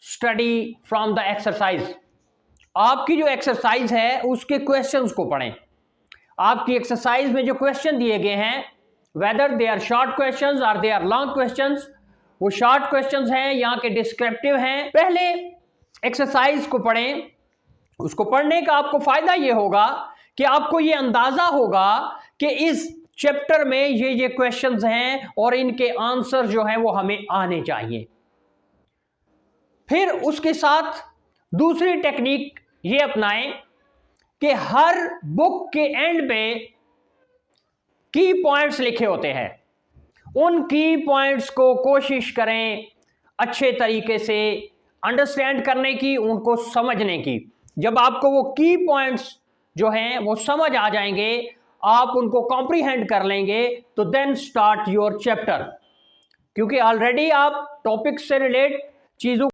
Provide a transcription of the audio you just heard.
Study from the exercise. आपकी जो exercise है उसके क्वेश्चंस को पढ़ें। आपकी एक्सरसाइज में जो क्वेश्चन दिए गए हैं, whether they are short questions और दे आर लॉन्ग क्वेश्चंस, वो शॉर्ट क्वेश्चंस हैं यहाँ के डिस्क्रिप्टिव हैं। पहले एक्सरसाइज को पढ़ें। उसको पढ़ने का आपको फायदा ये होगा कि आपको ये अंदाजा होगा कि इस चैप्टर में ये क्वेश्चंस हैं और इनके आंसर जो हैं वो हमें आने चाहिए। फिर उसके साथ दूसरी टेक्निक ये अपनाएं कि हर बुक के एंड पे की पॉइंट्स लिखे होते हैं, उन की पॉइंट्स को कोशिश करें अच्छे तरीके से अंडरस्टैंड करने की, उनको समझने की। जब आपको वो की पॉइंट्स जो हैं वो समझ आ जाएंगे, आप उनको कॉम्प्रीहेंड कर लेंगे, तो देन स्टार्ट योर चैप्टर। क्योंकि ऑलरेडी आप टॉपिक से रिलेट चीजों